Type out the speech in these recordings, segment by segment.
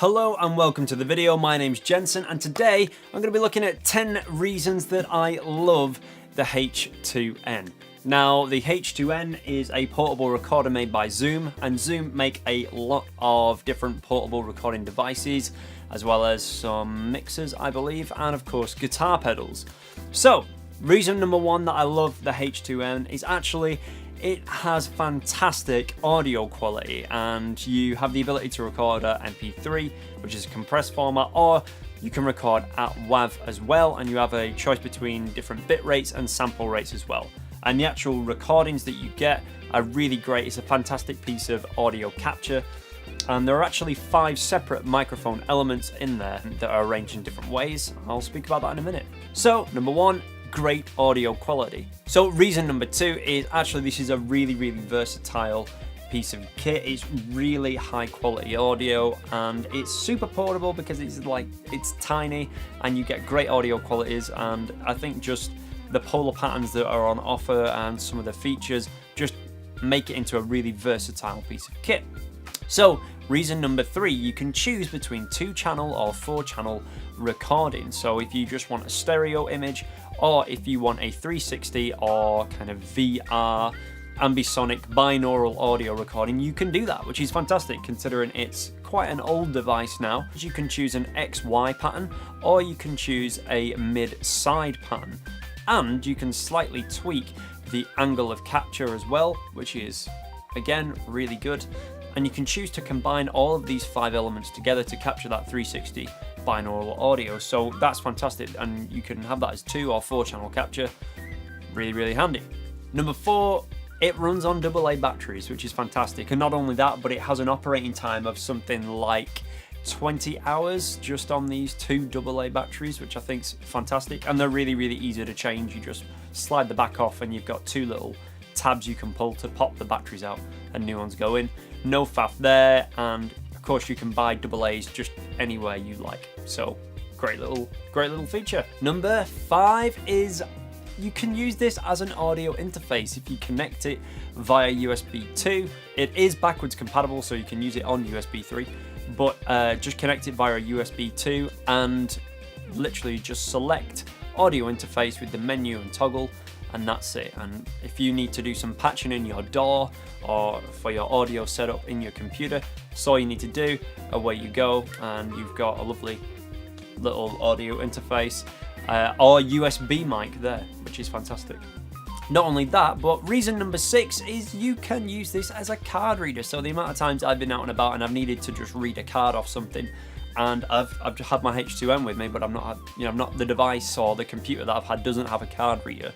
Hello and welcome to the video. My name's Jensen and today I'm going to be looking at 10 reasons that I love the H2n. Now the H2n is a portable recorder made by Zoom, and Zoom make a lot of different portable recording devices as well as some mixers I believe, and of course guitar pedals. So reason number one that I love the H2n is actually it has fantastic audio quality, and you have the ability to record at MP3, which is a compressed format, or you can record at WAV as well, and you have a choice between different bit rates and sample rates as well. And the actual recordings that you get are really great. It's a fantastic piece of audio capture, and there are actually 5 separate microphone elements in there that are arranged in different ways. I'll speak about that in a minute. So number one, great audio quality. So reason number two is actually this is a really versatile piece of kit. It's really high quality audio and it's super portable because it's tiny and you get great audio qualities, and I think just the polar patterns that are on offer and some of the features just make it into a really versatile piece of kit. So reason number three, you can choose between 2-channel or 4-channel recording. So if you just want a stereo image, or if you want a 360 or kind of VR ambisonic binaural audio recording, you can do that, which is fantastic considering it's quite an old device now. You can choose an XY pattern, or you can choose a mid-side pattern, and you can slightly tweak the angle of capture as well, which is again really good. And you can choose to combine all of these 5 elements together to capture that 360 binaural audio. So that's fantastic, and you can have that as 2 or 4-channel capture. Really handy. Number 4, it runs on AA batteries, which is fantastic. And not only that, but it has an operating time of something like 20 hours just on these 2 AA batteries, which I think's fantastic. And they're really easy to change. You just slide the back off and you've got 2 little tabs you can pull to pop the batteries out and new ones go in. No faff there, and of course you can buy AA's just anywhere you like. So great little feature. Number 5 is you can use this as an audio interface if you connect it via USB 2. It is backwards compatible, so you can use it on USB 3, but just connect it via USB 2 and literally just select audio interface with the menu and toggle, and that's it. And if you need to do some patching in your DAW or for your audio setup in your computer, that's all you need to do. Away you go, and you've got a lovely little audio interface or USB mic there, which is fantastic. Not only that, but reason number 6 is you can use this as a card reader. So the amount of times I've been out and about and I've needed to just read a card off something, and I've just had my H2n with me, but not the device or the computer that I've had doesn't have a card reader.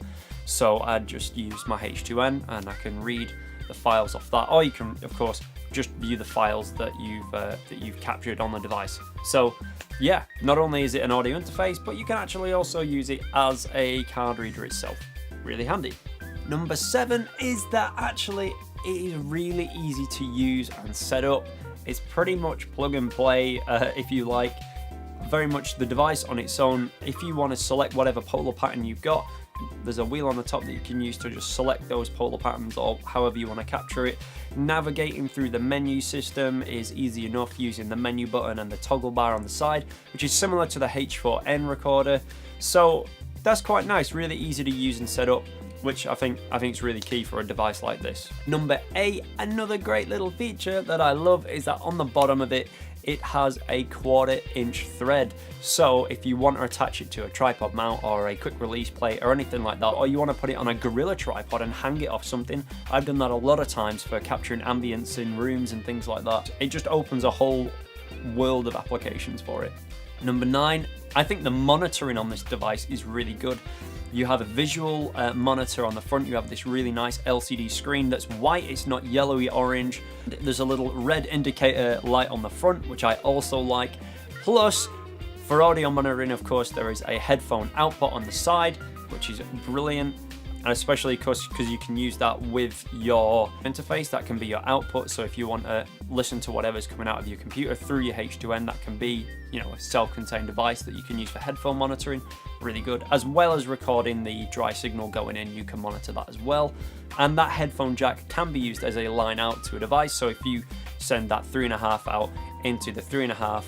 So I just use my H2n and I can read the files off that, or you can of course just view the files that you've captured on the device. So yeah, not only is it an audio interface, but you can actually also use it as a card reader itself. Really handy. Number 7 is that actually it is really easy to use and set up. It's pretty much plug and play if you like. Very much the device on its own. If you want to select whatever polar pattern you've got, there's a wheel on the top that you can use to just select those polar patterns or however you want to capture it. Navigating through the menu system is easy enough using the menu button and the toggle bar on the side, which is similar to the H2n recorder. So that's quite nice, really easy to use and set up, which I think is really key for a device like this. Number 8, another great little feature that I love is that on the bottom of it, it has a 1/4 inch thread. So if you want to attach it to a tripod mount or a quick release plate or anything like that, or you want to put it on a gorilla tripod and hang it off something, I've done that a lot of times for capturing ambience in rooms and things like that. It just opens a whole world of applications for it. Number 9, I think the monitoring on this device is really good. You have a visual monitor on the front. You have this really nice LCD screen that's white, it's not yellowy orange. There's a little red indicator light on the front, which I also like. Plus, for audio monitoring, of course, there is a headphone output on the side, which is brilliant. And especially because you can use that with your interface, that can be your output. So if you want to listen to whatever's coming out of your computer through your H2n, that can be, a self-contained device that you can use for headphone monitoring. Really good. As well as recording the dry signal going in, you can monitor that as well. And that headphone jack can be used as a line out to a device. So if you send that 3.5 out into the 3.5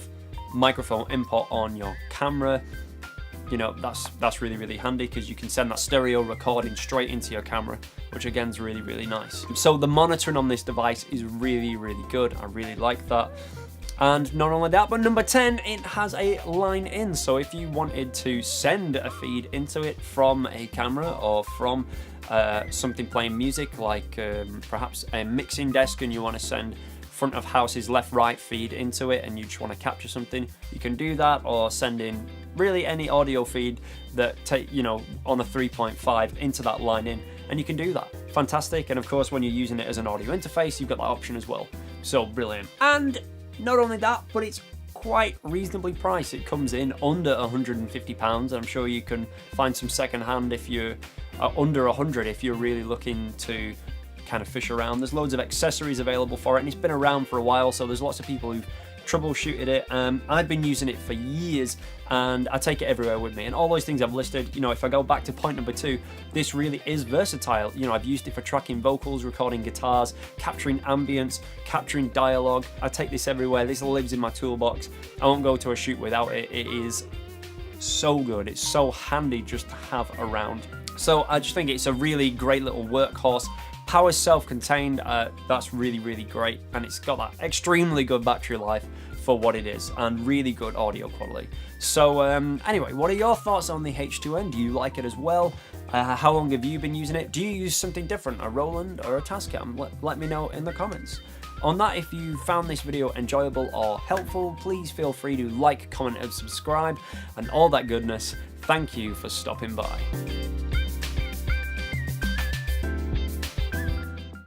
microphone input on your camera. You know, that's really, really handy because you can send that stereo recording straight into your camera, which again is really, really nice. So the monitoring on this device is really, really good. I really like that. And not only that, but number 10, it has a line in. So if you wanted to send a feed into it from a camera or from something playing music, like perhaps a mixing desk, and you want to send front of house's left-right feed into it, and you just want to capture something, you can do that, or send in really any audio feed that on a 3.5 into that line in, and you can do that. Fantastic. And of course, when you're using it as an audio interface, you've got that option as well. So brilliant. And not only that, but it's quite reasonably priced. It comes in under £150. I'm sure you can find some secondhand if you're under 100 if you're really looking to kind of fish around. There's loads of accessories available for it, and it's been around for a while, so there's lots of people who've troubleshooted it. I've been using it for years, and I take it everywhere with me, and all those things I've listed, if I go back to point number 2, this really is versatile. I've used it for tracking vocals, recording guitars, capturing ambience, capturing dialogue. I take this everywhere. This lives in my toolbox. I won't go to a shoot without it. It is so good. It's so handy just to have around. So I just think it's a really great little workhorse. Power's self-contained, that's really, really great, and it's got that extremely good battery life for what it is, and really good audio quality. So anyway, what are your thoughts on the H2n? Do you like it as well? How long have you been using it? Do you use something different, a Roland or a Tascam? Let me know in the comments. On that, if you found this video enjoyable or helpful, please feel free to like, comment and subscribe, and all that goodness. Thank you for stopping by.